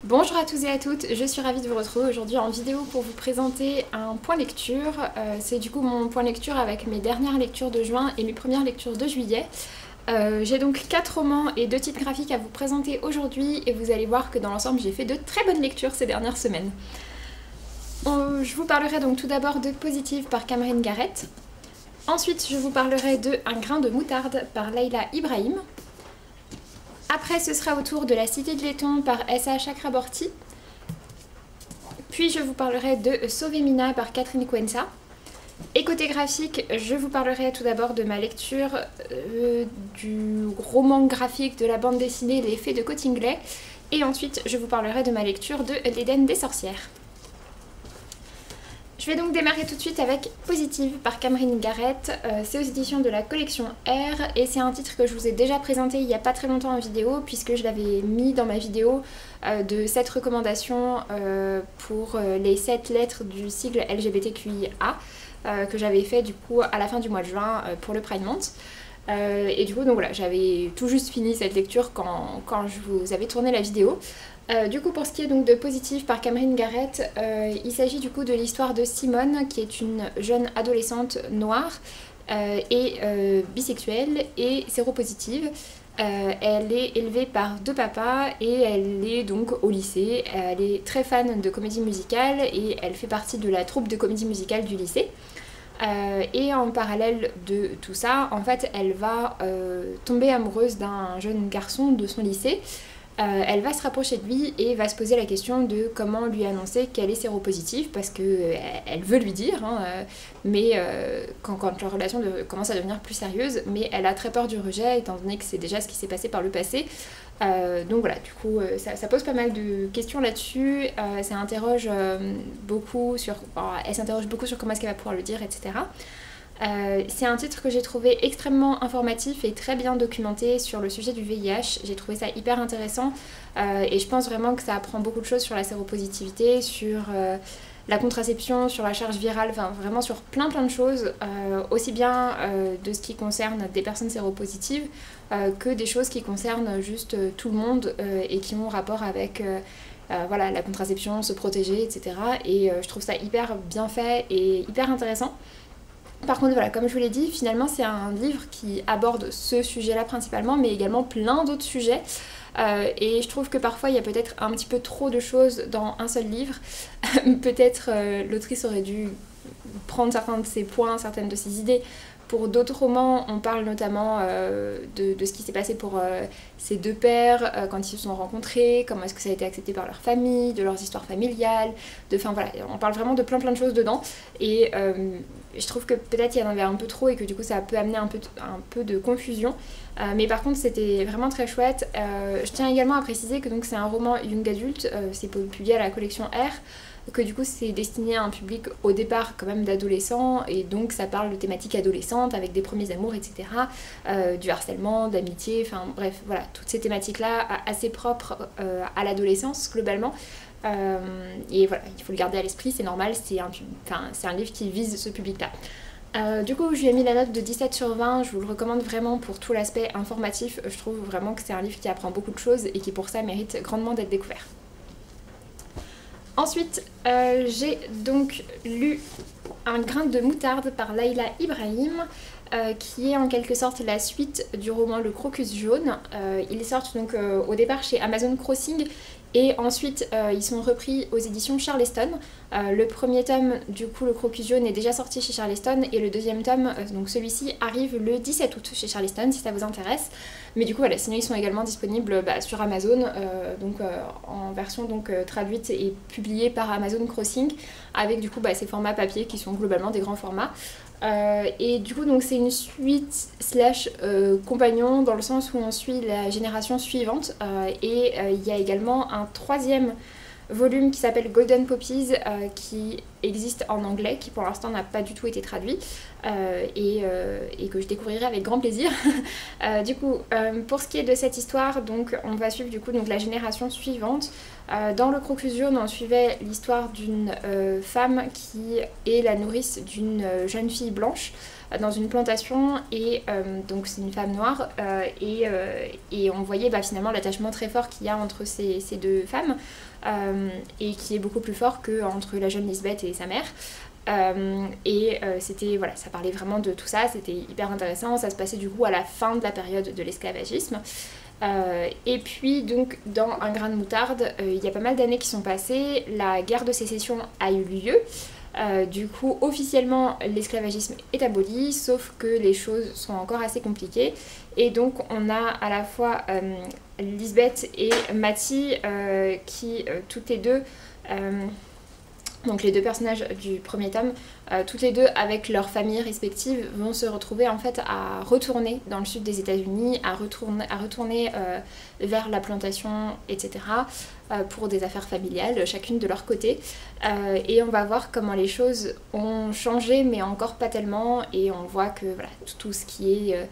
Bonjour à tous et à toutes, je suis ravie de vous retrouver aujourd'hui en vidéo pour vous présenter un point lecture. C'est du coup mon point lecture avec mes dernières lectures de juin et mes premières lectures de juillet. J'ai donc 4 romans et 2 titres graphiques à vous présenter aujourd'hui et vous allez voir que dans l'ensemble j'ai fait de très bonnes lectures ces dernières semaines. Je vous parlerai donc tout d'abord de Positive par Cameron Garrett. Ensuite je vous parlerai de Un grain de moutarde par Leila Ibrahim. Après, ce sera au tour de La Cité de laiton par S.A. Chakraborty. Puis je vous parlerai de Sauver Mina par Catherine Cuenca. Et côté graphique, je vous parlerai tout d'abord de ma lecture du roman graphique de la bande dessinée Les Fées de Cottingley. Et ensuite, je vous parlerai de ma lecture de L'Éden des sorcières. Je vais donc démarrer tout de suite avec Positive par Cameron Garrett. C'est aux éditions de la collection R et c'est un titre que je vous ai déjà présenté il n'y a pas très longtemps en vidéo puisque je l'avais mis dans ma vidéo de 7 recommandations pour les 7 lettres du sigle LGBTQIA que j'avais fait du coup à la fin du mois de juin pour le Pride Month. Et du coup donc voilà, j'avais tout juste fini cette lecture quand je vous avais tourné la vidéo. Du coup pour ce qui est donc de Positive par Cameron Garrett, il s'agit du coup de l'histoire de Simone qui est une jeune adolescente noire et bisexuelle et séropositive. Elle est élevée par 2 papas et elle est donc au lycée. Elle est très fan de comédie musicale et elle fait partie de la troupe de comédie musicale du lycée. Et en parallèle de tout ça, en fait, elle va tomber amoureuse d'un jeune garçon de son lycée. Elle va se rapprocher de lui et va se poser la question de comment lui annoncer qu'elle est séropositive parce qu'elle veut lui dire, mais quand leur relation commence à devenir plus sérieuse, mais elle a très peur du rejet étant donné que c'est déjà ce qui s'est passé par le passé. Donc voilà, du coup ça pose pas mal de questions là-dessus, elle s'interroge beaucoup sur comment est-ce qu'elle va pouvoir le dire, etc. C'est un titre que j'ai trouvé extrêmement informatif et très bien documenté sur le sujet du VIH. J'ai trouvé ça hyper intéressant et je pense vraiment que ça apprend beaucoup de choses sur la séropositivité, sur la contraception, sur la charge virale, enfin vraiment sur plein de choses, aussi bien de ce qui concerne des personnes séropositives que des choses qui concernent juste tout le monde et qui ont rapport avec voilà, la contraception, se protéger, etc. Et je trouve ça hyper bien fait et hyper intéressant. Par contre, voilà, comme je vous l'ai dit, finalement c'est un livre qui aborde ce sujet-là principalement, mais également plein d'autres sujets. Et je trouve que parfois il y a peut-être un petit peu trop de choses dans un seul livre. Peut-être l'autrice aurait dû prendre certains de ses points, certaines de ses idées. Pour d'autres romans, on parle notamment de ce qui s'est passé pour ces 2 pères quand ils se sont rencontrés, comment est-ce que ça a été accepté par leur famille, de leurs histoires familiales, enfin voilà, on parle vraiment de plein de choses dedans. Et je trouve que peut-être il y en avait un peu trop et que du coup ça peut amener un peu de confusion. Mais par contre c'était vraiment très chouette. Je tiens également à préciser que c'est un roman young adulte, c'est publié à la collection R, que du coup c'est destiné à un public au départ quand même d'adolescents et donc ça parle de thématiques adolescentes avec des premiers amours, etc. Du harcèlement, d'amitié, enfin bref voilà, toutes ces thématiques là assez propres à l'adolescence globalement. Et voilà, il faut le garder à l'esprit, c'est normal, c'est un livre qui vise ce public là. Du coup je lui ai mis la note de 17/20, je vous le recommande vraiment pour tout l'aspect informatif. Je trouve vraiment que c'est un livre qui apprend beaucoup de choses et qui pour ça mérite grandement d'être découvert. Ensuite, j'ai donc lu Un grain de moutarde par Leila Ibrahim, qui est en quelque sorte la suite du roman Le Crocus jaune. Ils sortent donc au départ chez Amazon Crossing et ensuite ils sont repris aux éditions Charleston. Le premier tome, du coup Le Crocus jaune, est déjà sorti chez Charleston et le deuxième tome, donc celui-ci, arrive le 17 août chez Charleston si ça vous intéresse. Mais du coup voilà, sinon ils sont également disponibles sur Amazon, en version traduite et publiée par Amazon Crossing avec du coup ces formats papier qui sont globalement des grands formats. Et du coup donc c'est une suite / compagnon dans le sens où on suit la génération suivante et il y a également un 3e volume qui s'appelle Golden Poppies qui existe en anglais, qui pour l'instant n'a pas du tout été traduit et que je découvrirai avec grand plaisir. Du coup pour ce qui est de cette histoire, donc on va suivre du coup la génération suivante. Dans Le Crocus jaune, on suivait l'histoire d'une femme qui est la nourrice d'une jeune fille blanche dans une plantation et donc c'est une femme noire et on voyait finalement l'attachement très fort qu'il y a entre ces 2 femmes. et qui est beaucoup plus fort qu'entre la jeune Lisbeth et sa mère. C'était, voilà, ça parlait vraiment de tout ça, c'était hyper intéressant, ça se passait du coup à la fin de la période de l'esclavagisme. Et puis donc dans Un grain de moutarde, il y a pas mal d'années qui sont passées, la guerre de sécession a eu lieu. Du coup, officiellement, l'esclavagisme est aboli, sauf que les choses sont encore assez compliquées. Et donc, on a à la fois Lisbeth et Mattie qui, toutes les deux, donc les deux personnages du premier tome, toutes les deux avec leurs familles respectives vont se retrouver en fait à retourner dans le sud des États-Unis, à retourner vers la plantation, etc. Pour des affaires familiales, chacune de leur côté. Et on va voir comment les choses ont changé, mais encore pas tellement. Et on voit que voilà, tout ce qui est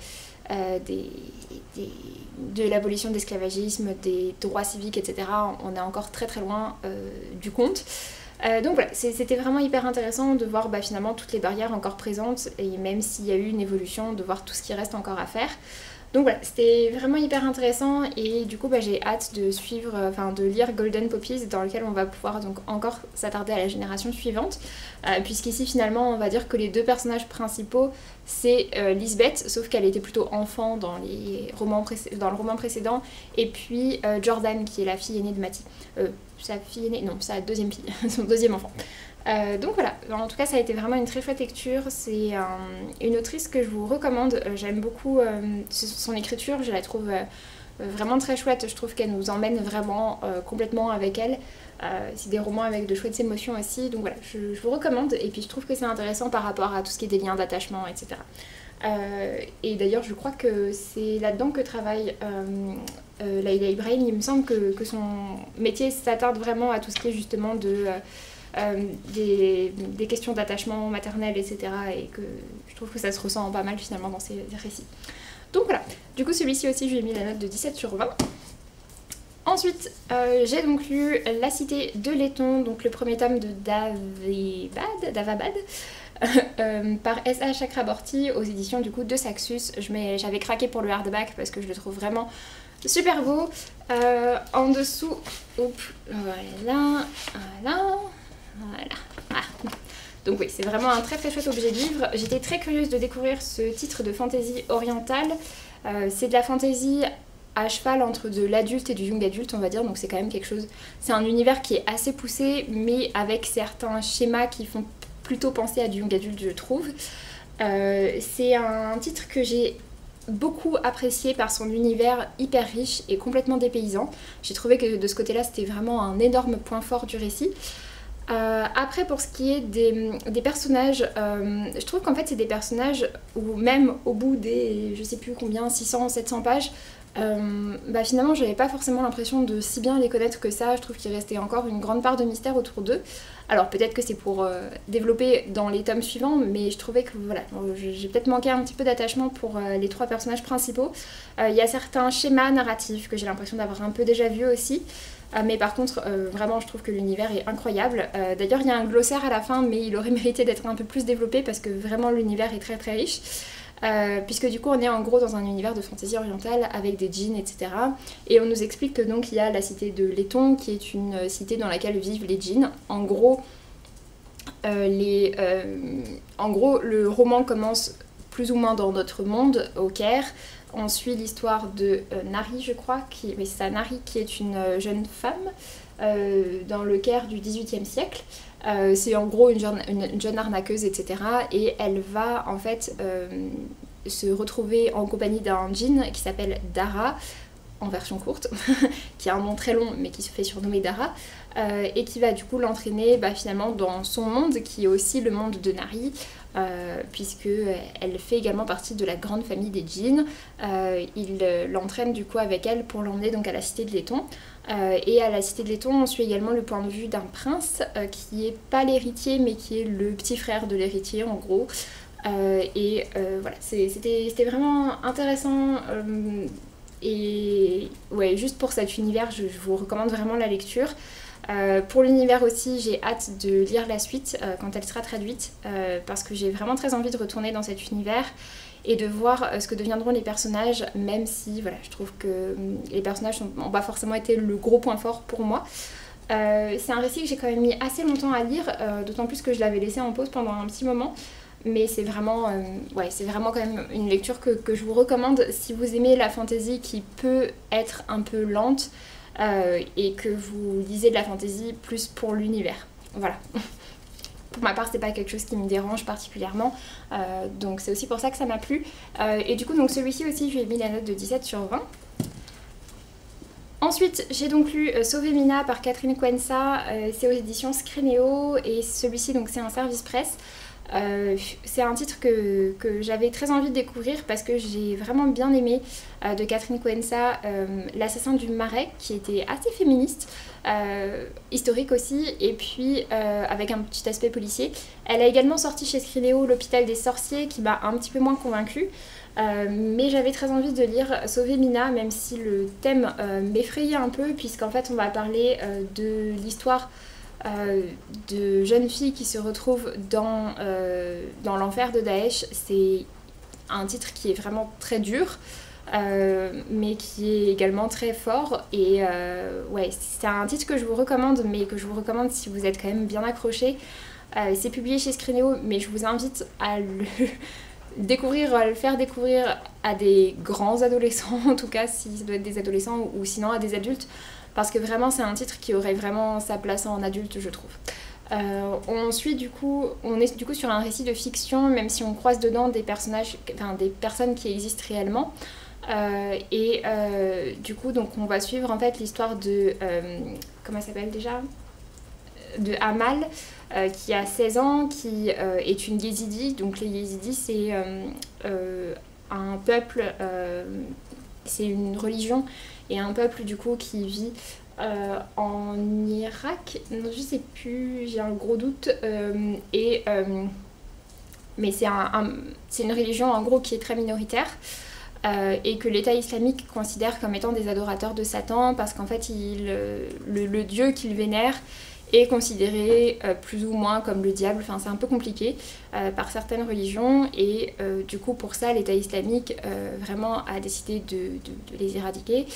de l'abolition de l'esclavagisme, des droits civiques, etc., on est encore très très loin du compte. Donc voilà, c'était vraiment hyper intéressant de voir finalement toutes les barrières encore présentes et même s'il y a eu une évolution, de voir tout ce qui reste encore à faire. Donc voilà, c'était vraiment hyper intéressant et du coup j'ai hâte de suivre, de lire Golden Poppies dans lequel on va pouvoir donc encore s'attarder à la génération suivante, puisqu'ici finalement on va dire que les deux personnages principaux c'est Lisbeth, sauf qu'elle était plutôt enfant dans le roman précédent, et puis Jordan qui est la fille aînée de Mattie. Sa fille aînée, non, sa deuxième fille, son deuxième enfant. Donc voilà, en tout cas ça a été vraiment une très chouette lecture, c'est une autrice que je vous recommande, j'aime beaucoup son écriture, je la trouve vraiment très chouette, je trouve qu'elle nous emmène vraiment complètement avec elle, c'est des romans avec de chouettes émotions aussi, donc voilà, je vous recommande, et puis je trouve que c'est intéressant par rapport à tout ce qui est des liens d'attachement, etc. Et d'ailleurs je crois que c'est là-dedans que travaille Laila Ibrahim, il me semble que son métier s'attarde vraiment à tout ce qui est justement des questions d'attachement maternel, etc. Et que je trouve que ça se ressent pas mal finalement dans ces récits. Donc voilà, du coup celui-ci aussi je lui ai mis la note de 17/20. Ensuite, j'ai donc lu La Cité de Laiton, donc le premier tome de Davabad, par S.A. Chakraborty aux éditions du coup de Saxus. J'avais craqué pour le hardback parce que je le trouve vraiment super beau. En dessous, voilà. Ah. Donc oui, c'est vraiment un très très chouette objet de livre. J'étais très curieuse de découvrir ce titre de fantasy orientale. C'est de la fantasy à cheval entre de l'adulte et du young adulte, on va dire, donc c'est quand même quelque chose... C'est un univers qui est assez poussé, mais avec certains schémas qui font plutôt penser à du young adulte, je trouve. C'est un titre que j'ai beaucoup apprécié par son univers hyper riche et complètement dépaysant. J'ai trouvé que de ce côté-là, c'était vraiment un énorme point fort du récit. Après, pour ce qui est des personnages, je trouve qu'en fait c'est des personnages où même au bout des, je sais plus combien, 600, 700 pages, finalement j'avais pas forcément l'impression de si bien les connaître que ça. Je trouve qu'il restait encore une grande part de mystère autour d'eux. Alors peut-être que c'est pour développer dans les tomes suivants, mais je trouvais que voilà, j'ai peut-être manqué un petit peu d'attachement pour les trois personnages principaux. Il y a certains schémas narratifs que j'ai l'impression d'avoir un peu déjà vus aussi. Mais par contre, vraiment, je trouve que l'univers est incroyable. D'ailleurs, il y a un glossaire à la fin, mais il aurait mérité d'être un peu plus développé parce que vraiment l'univers est très très riche. Puisque du coup, on est en gros dans un univers de fantasy orientale avec des djinns, etc. Et on nous explique que donc il y a la cité de Laiton, qui est une cité dans laquelle vivent les djinns. En gros, le roman commence plus ou moins dans notre monde, au Caire. On suit l'histoire de Nari, je crois, c'est ça, Nari, qui est une jeune femme dans le Caire du XVIIIe siècle. C'est en gros une jeune arnaqueuse, etc. Et elle va en fait se retrouver en compagnie d'un djinn qui s'appelle Dara, en version courte, qui a un nom très long mais qui se fait surnommer Dara, et qui va du coup l'entraîner finalement dans son monde qui est aussi le monde de Nari, puisque elle fait également partie de la grande famille des djinns. Il l'entraîne du coup avec elle pour l'emmener donc à la cité de Laiton. Et à la cité de Laiton, on suit également le point de vue d'un prince qui est pas l'héritier mais qui est le petit frère de l'héritier en gros. Voilà, c'était vraiment intéressant. Et ouais, juste pour cet univers, je vous recommande vraiment la lecture. Pour l'univers aussi, j'ai hâte de lire la suite quand elle sera traduite, parce que j'ai vraiment très envie de retourner dans cet univers et de voir ce que deviendront les personnages, même si voilà, je trouve que les personnages n'ont pas forcément été le gros point fort pour moi. C'est un récit que j'ai quand même mis assez longtemps à lire, d'autant plus que je l'avais laissé en pause pendant un petit moment. Mais c'est vraiment, ouais, c'est vraiment quand même une lecture que je vous recommande si vous aimez la fantasy qui peut être un peu lente et que vous lisez de la fantasy plus pour l'univers. Voilà. Pour ma part, c'est pas quelque chose qui me dérange particulièrement, donc c'est aussi pour ça que ça m'a plu. Et du coup, donc celui-ci aussi, je lui ai mis la note de 17/20. Ensuite, j'ai donc lu Sauver Mina par Catherine Coenza, c'est aux éditions Scrineo et celui-ci donc c'est un service presse. C'est un titre que j'avais très envie de découvrir parce que j'ai vraiment bien aimé de Catherine Coenza, L'assassin du Marais, qui était assez féministe, historique aussi, et puis avec un petit aspect policier. Elle a également sorti chez Scrineo L'Hôpital des Sorciers, qui m'a un petit peu moins convaincue. Mais j'avais très envie de lire Sauver Mina, même si le thème m'effrayait un peu, puisqu'en fait on va parler de l'histoire de jeunes filles qui se retrouvent dans l'enfer de Daesh. C'est un titre qui est vraiment très dur, mais qui est également très fort. Et ouais, c'est un titre que je vous recommande, mais que je vous recommande si vous êtes quand même bien accroché. C'est publié chez Scrineo, mais je vous invite à le faire découvrir à des grands adolescents, en tout cas si ça doit être des adolescents ou sinon à des adultes, parce que vraiment c'est un titre qui aurait vraiment sa place en adulte, je trouve. On est du coup sur un récit de fiction, même si on croise dedans des personnages, enfin des personnes qui existent réellement. Du coup donc on va suivre en fait l'histoire de comment elle s'appelle déjà, de Amal, qui a 16 ans, qui est une Yézidi. Donc les Yézidis, c'est un peuple, c'est une religion et un peuple du coup qui vit en Irak. Non, je sais plus, j'ai un gros doute. Mais c'est une religion en gros qui est très minoritaire. Et que l'État islamique considère comme étant des adorateurs de Satan, parce qu'en fait le dieu qu'ils vénèrent est considéré plus ou moins comme le diable. Enfin, c'est un peu compliqué par certaines religions, et du coup pour ça l'État islamique vraiment a décidé de les éradiquer,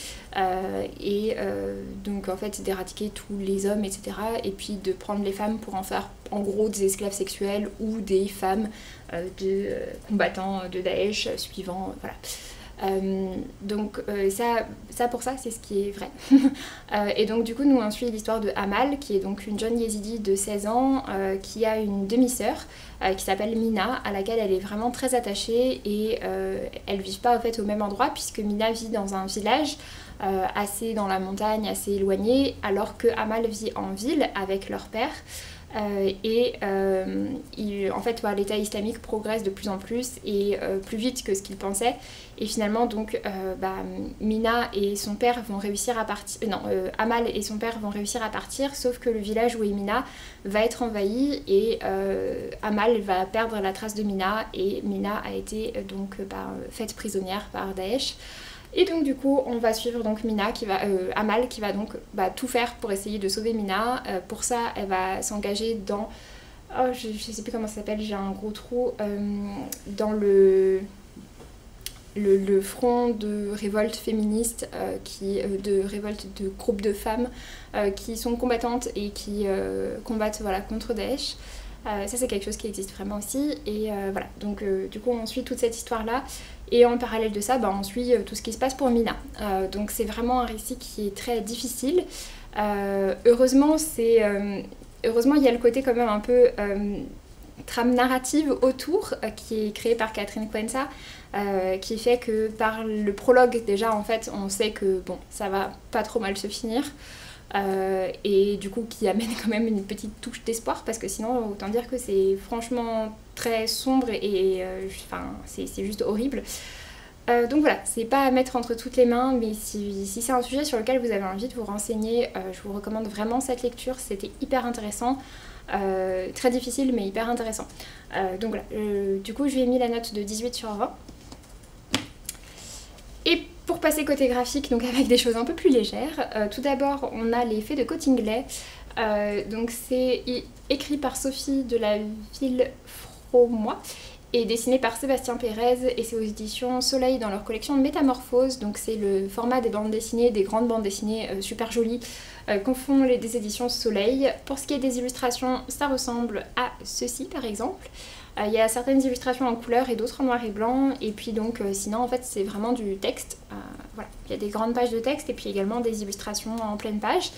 donc en fait d'éradiquer tous les hommes, etc., et puis de prendre les femmes pour en faire en gros des esclaves sexuels ou des femmes de combattants de Daesh suivant, voilà. Ça pour ça c'est ce qui est vrai. Et donc du coup nous on suit l'histoire de Amal, qui est donc une jeune Yézidi de 16 ans qui a une demi-sœur qui s'appelle Mina, à laquelle elle est vraiment très attachée, et elles vivent pas en fait au même endroit, puisque Mina vit dans un village assez dans la montagne, assez éloigné, alors que Amal vit en ville avec leur père. En fait l'État islamique progresse de plus en plus et plus vite que ce qu'il pensait, et finalement donc Mina et son père vont réussir à partir, Amal et son père vont réussir à partir, sauf que le village où est Mina va être envahi, et Amal va perdre la trace de Mina, et Mina a été faite prisonnière par Daesh. Et donc du coup on va suivre donc Amal qui va donc tout faire pour essayer de sauver Mina. Pour ça elle va s'engager dans, je sais plus comment ça s'appelle, j'ai un gros trou, dans le front de révolte féministe, de révolte de groupes de femmes qui sont combattantes et qui combattent contre Daesh. Ça c'est quelque chose qui existe vraiment aussi, et voilà, donc du coup on suit toute cette histoire là, et en parallèle de ça on suit tout ce qui se passe pour Mina. Donc c'est vraiment un récit qui est très difficile. Heureusement il y a le côté quand même un peu trame narrative autour qui est créé par Catherine Coenza, qui fait que par le prologue déjà en fait on sait que bon ça va pas trop mal se finir. Et du coup qui amène quand même une petite touche d'espoir, parce que sinon autant dire que c'est franchement très sombre et c'est juste horrible. Donc voilà, c'est pas à mettre entre toutes les mains, mais si c'est un sujet sur lequel vous avez envie de vous renseigner, je vous recommande vraiment cette lecture. C'était hyper intéressant, très difficile mais hyper intéressant. Donc voilà, du coup je lui ai mis la note de 18/20. Et pour passer côté graphique, donc avec des choses un peu plus légères, tout d'abord on a Les Fées de Cottingley. Donc c'est écrit par Sophie de la Villefromois et dessiné par Sébastien Pérez, et c'est aux éditions Soleil dans leur collection Métamorphose. Donc c'est le format des bandes dessinées, des grandes bandes dessinées super jolies, confond des éditions Soleil. Pour ce qui est des illustrations, ça ressemble à ceci par exemple. Il y a certaines illustrations en couleur et d'autres en noir et blanc, et puis donc sinon en fait c'est vraiment du texte. Voilà. Il y a des grandes pages de texte et puis également des illustrations en pleine page.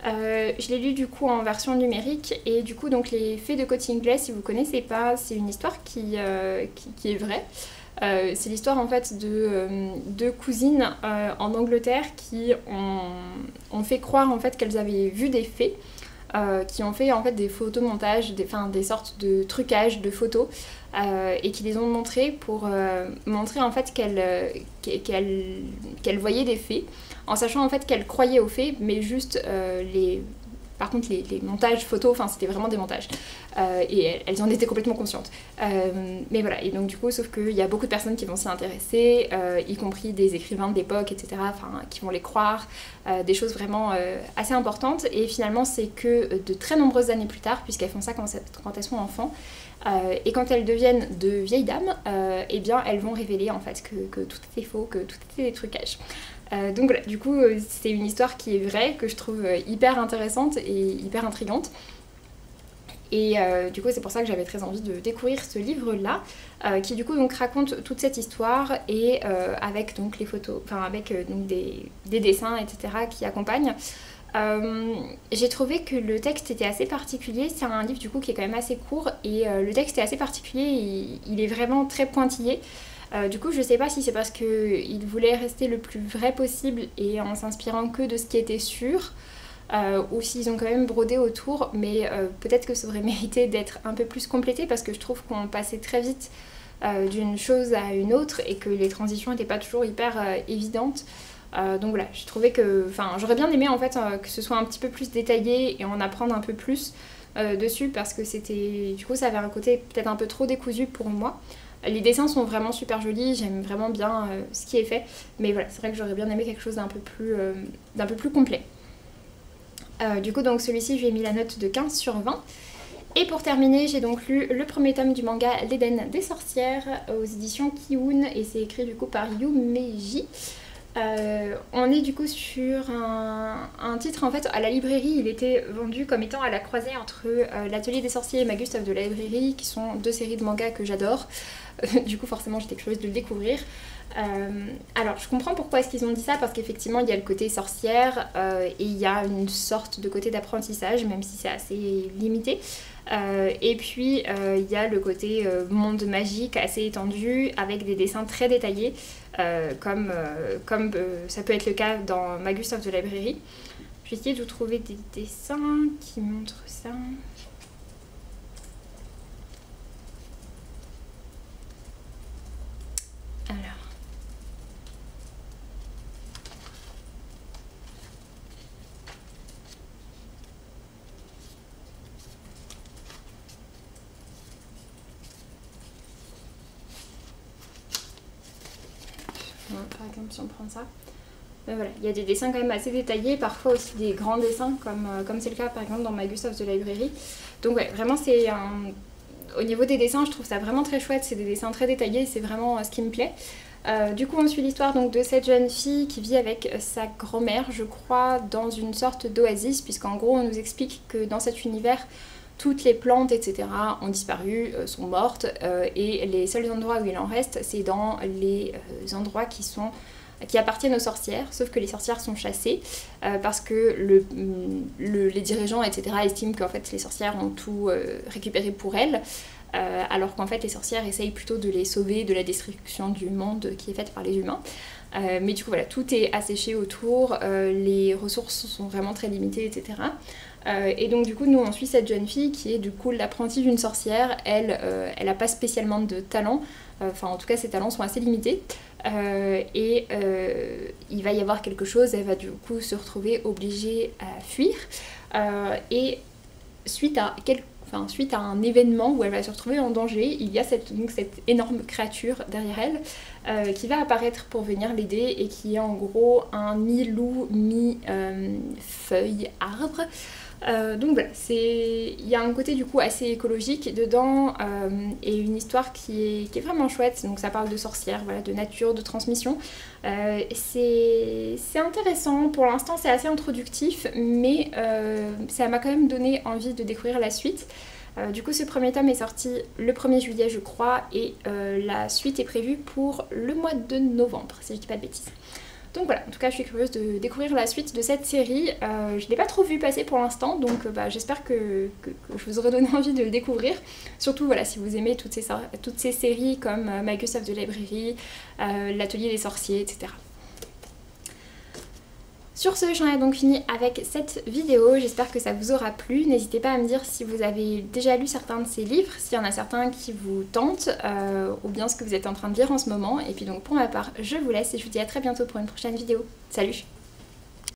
Je l'ai lu du coup en version numérique, et du coup donc les Fées de Cottingley, si vous connaissez pas, c'est une histoire qui est vraie. C'est l'histoire en fait de deux cousines en Angleterre qui ont fait croire en fait qu'elles avaient vu des fées, qui ont fait en fait des photomontages, des sortes de trucages de photos, et qui les ont montrées pour montrer en fait qu'elles voyaient des fées, en sachant en fait qu'elles croyaient aux fées, mais juste par contre les montages photos, enfin c'était vraiment des montages, et elles en étaient complètement conscientes. Mais voilà, et donc du coup, sauf qu'il y a beaucoup de personnes qui vont s'y intéresser, y compris des écrivains de l'époque, etc., qui vont les croire, des choses vraiment assez importantes, et finalement c'est que de très nombreuses années plus tard, puisqu'elles font ça quand elles sont enfants, et quand elles deviennent de vieilles dames, eh bien elles vont révéler en fait que tout était faux, que tout était des trucages. Donc voilà, du coup c'est une histoire qui est vraie, que je trouve hyper intéressante et hyper intrigante. Et du coup c'est pour ça que j'avais très envie de découvrir ce livre-là, qui du coup donc raconte toute cette histoire, et avec donc les photos, enfin avec donc des dessins, etc. qui accompagnent. J'ai trouvé que le texte était assez particulier. C'est un livre du coup qui est quand même assez court, et le texte est assez particulier, il est vraiment très pointillé. Du coup je sais pas si c'est parce qu'il voulait rester le plus vrai possible et en s'inspirant que de ce qui était sûr, ou s'ils ont quand même brodé autour, mais peut-être que ça aurait mérité d'être un peu plus complété, parce que je trouve qu'on passait très vite d'une chose à une autre, et que les transitions n'étaient pas toujours hyper évidentes. Donc voilà, j'ai trouvé que, j'aurais bien aimé en fait que ce soit un petit peu plus détaillé et en apprendre un peu plus dessus, parce que c'était, du coup ça avait un côté peut-être un peu trop décousu pour moi. Les dessins sont vraiment super jolis, j'aime vraiment bien ce qui est fait, mais voilà, c'est vrai que j'aurais bien aimé quelque chose d'un peu plus complet. Du coup donc celui-ci je lui ai mis la note de 15 sur 20. Et pour terminer, j'ai donc lu le premier tome du manga L'Éden des sorcières aux éditions Kiun, et c'est écrit du coup par Yu Meiji. On est du coup sur un titre, en fait à la librairie il était vendu comme étant à la croisée entre l'Atelier des sorciers et Magus of the Library, qui sont deux séries de mangas que j'adore. Du coup forcément j'étais curieuse de le découvrir. Alors je comprends pourquoi est-ce qu'ils ont dit ça, parce qu'effectivement il y a le côté sorcière, et il y a une sorte de côté d'apprentissage, même si c'est assez limité. Et puis il y a le côté monde magique assez étendu, avec des dessins très détaillés, comme ça peut être le cas dans Magus of the Library. Je vais essayer de vous trouver des dessins qui montrent ça. Alors. Par exemple si on prend ça, ben voilà, il y a des dessins quand même assez détaillés, parfois aussi des grands dessins comme c'est le cas par exemple dans Magus of the Library. Donc ouais, vraiment c'est au niveau des dessins je trouve ça vraiment très chouette, c'est des dessins très détaillés, c'est vraiment ce qui me plaît. Du coup on suit l'histoire donc de cette jeune fille qui vit avec sa grand-mère, je crois, dans une sorte d'oasis, puisqu'en gros on nous explique que dans cet univers toutes les plantes, etc. ont disparu, sont mortes, et les seuls endroits où il en reste, c'est dans les endroits qui appartiennent aux sorcières, sauf que les sorcières sont chassées, parce que les dirigeants, etc. estiment qu'en fait les sorcières ont tout récupéré pour elles, alors qu'en fait les sorcières essayent plutôt de les sauver de la destruction du monde qui est faite par les humains. Mais du coup voilà, tout est asséché autour, les ressources sont vraiment très limitées, etc. Et donc du coup nous on suit cette jeune fille qui est du coup l'apprentie d'une sorcière. Elle n'a pas spécialement de talent, enfin en tout cas ses talents sont assez limités, et il va y avoir quelque chose, elle va du coup se retrouver obligée à fuir, et suite à un événement où elle va se retrouver en danger, il y a cette énorme créature derrière elle qui va apparaître pour venir l'aider, et qui est en gros un mi-loup, mi-feuille arbre. Donc voilà, il y a un côté du coup assez écologique dedans et une histoire qui est vraiment chouette. Donc ça parle de sorcières, voilà, de nature, de transmission. C'est intéressant, pour l'instant c'est assez introductif, mais ça m'a quand même donné envie de découvrir la suite. Du coup ce premier tome est sorti le 1er juillet je crois, et la suite est prévue pour le mois de novembre, si je dis pas de bêtises. Donc voilà, en tout cas je suis curieuse de découvrir la suite de cette série. Je ne l'ai pas trop vue passer pour l'instant, donc j'espère que je vous aurai donné envie de le découvrir. Surtout voilà, si vous aimez toutes ces séries comme Magus of the Library, l'Atelier des sorciers, etc. Sur ce, j'en ai donc fini avec cette vidéo, j'espère que ça vous aura plu. N'hésitez pas à me dire si vous avez déjà lu certains de ces livres, s'il y en a certains qui vous tentent, ou bien ce que vous êtes en train de lire en ce moment. Et puis donc pour ma part, je vous laisse et je vous dis à très bientôt pour une prochaine vidéo. Salut!